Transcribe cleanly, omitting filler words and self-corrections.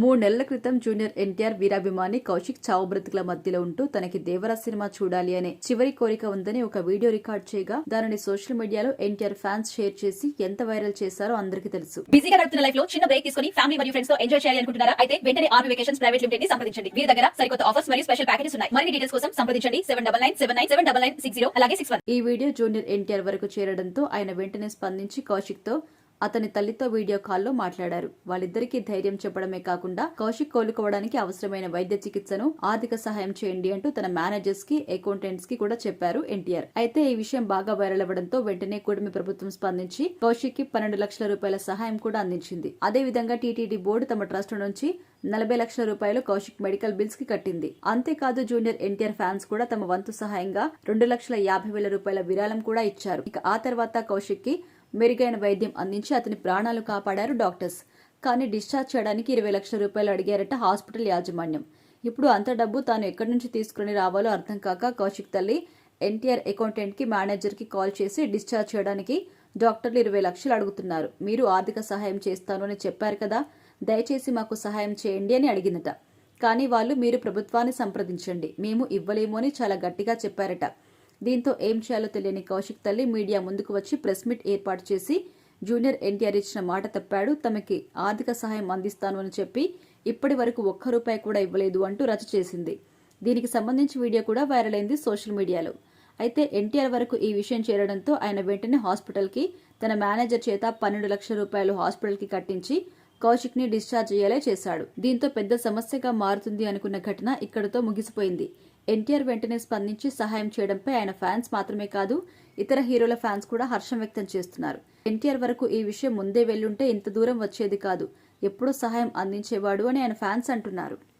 3 నెలల క్రితం జూనియర్ ఎన్టీఆర్ వీరాభిమాని కౌశిక్ చావు బ్రతుకుల మధ్యలో ఉంటూ తనకి దేవరా సినిమా చూడాలి అనే చివరి కోరిక ఉందని ఒక వీడియో రికార్డ్ చేయగా దానిని సోషల్ మీడియాలో ఎన్టీఆర్ ఫ్యాన్స్ షేర్ చేసి ఎంత వైరల్ చేశారో అందరికీ తెలుసు. బిజీగా గడుపుతున్న లైఫ్ లో చిన్న బ్రేక్ తీసుకుని ఫ్యామిలీ మరియు ఫ్రెండ్స్ తో ఎంజాయ్ చేయాలి అనుకుంటున్నారా? అయితే వెంటనే ఆర్మీ వెకేషన్స్ ప్రైవేట్ లిమిటెడ్ ని సంప్రదించండి. వీరి దగ్గర సరికొత్త ఆఫర్స్ మరియు స్పెషల్ ప్యాకేజెస్ ఉన్నాయి. మరిన్ని డీటెయిల్స్ కోసం సంప్రదించండి 7997979960 అలాగే 61. ఈ వీడియో జూనియర్ ఎన్టీఆర్ వరకు చేరడంతో ఆయన వెంటనే స్పందించి కౌశిక్ తో అతని తల్లితో వీడియో కాల్లో మాట్లాడారు. వాళ్ళిద్దరికీ ధైర్యం చెప్పడమే కాకుండా కౌశిక్ కోలుకోవడానికి అవసరమైన వైద్య చికిత్సను ఆర్థిక సహాయం చేయండి అంటూ తన మేనేజర్స్ కి అకౌంటెంట్స్ కి కూడా చెప్పారు ఎన్టీఆర్. అయితే ఈ విషయం బాగా వైరల్ అవ్వడంతో వెంటనే కూటమి ప్రభుత్వం స్పందించి కౌశిక్ కి 12 లక్షల రూపాయల సహాయం కూడా అందించింది. అదే విధంగా టీటీడీ బోర్డు తమ ట్రస్ట్ నుంచి 40 లక్షల రూపాయలు కౌశిక్ మెడికల్ బిల్స్ కి కట్టింది. అంతేకాదు జూనియర్ ఎన్టీఆర్ ఫ్యాన్స్ కూడా తమ వంతు సహాయంగా 2,50,000 రూపాయల విరాళం కూడా ఇచ్చారు. ఇక ఆ తర్వాత కౌశిక్ కి మెరుగైన వైద్యం అందించి అతని ప్రాణాలు కాపాడారు డాక్టర్స్. కానీ డిశ్చార్జ్ చేయడానికి 20 లక్షల రూపాయలు అడిగారట హాస్పిటల్ యాజమాన్యం. ఇప్పుడు అంత డబ్బు తాను ఎక్కడి నుంచి తీసుకుని రావాలో అర్థం కాక కౌశిక్ తల్లి ఎన్టీఆర్ అకౌంటెంట్ కి మేనేజర్ కి కాల్ చేసి డిశ్చార్జ్ చేయడానికి డాక్టర్లు 20 లక్షలు అడుగుతున్నారు, మీరు ఆర్థిక సహాయం చేస్తాను అని చెప్పారు కదా, దయచేసి మాకు సహాయం చేయండి అని అడిగిందట. కానీ వాళ్ళు మీరు ప్రభుత్వాన్ని సంప్రదించండి, మేము ఇవ్వలేము అని చాలా గట్టిగా చెప్పారట. దీంతో ఏం చేయాలో తెలియని కౌశిక్ తల్లి మీడియా ముందుకు వచ్చి ప్రెస్ మీట్ ఏర్పాటు చేసి జూనియర్ ఎన్టీఆర్ ఇచ్చిన మాట తప్పాడు, తమకి ఆర్థిక సహాయం అందిస్తాను అని చెప్పి ఇప్పటి వరకు ₹1 కూడా ఇవ్వలేదు అంటూ రచ్చ చేసింది. దీనికి సంబంధించి వీడియో కూడా వైరల్ అయింది సోషల్ మీడియాలో. అయితే ఎన్టీఆర్ వరకు ఈ విషయం చేరడంతో ఆయన వెంటనే హాస్పిటల్ కి తన మేనేజర్ చేత 12 లక్షల రూపాయలు హాస్పిటల్ కి కట్టించి కౌశిక్ ని డిశ్చార్జ్ అయ్యేలా చేశాడు. దీంతో పెద్ద సమస్యగా మారుతుంది అనుకున్న ఘటన ఇక్కడితో ముగిసిపోయింది. ఎన్టీఆర్ వెంటనే స్పందించి సహాయం చేయడంపై ఆయన ఫ్యాన్స్ మాత్రమే కాదు ఇతర హీరోల ఫ్యాన్స్ కూడా హర్షం వ్యక్తం చేస్తున్నారు. ఎన్టీఆర్ వరకు ఈ విషయం ముందే వెళ్లుంటే ఇంత దూరం వచ్చేది కాదు, ఎప్పుడూ సహాయం అందించేవాడు అని ఆయన ఫ్యాన్స్ అంటున్నారు.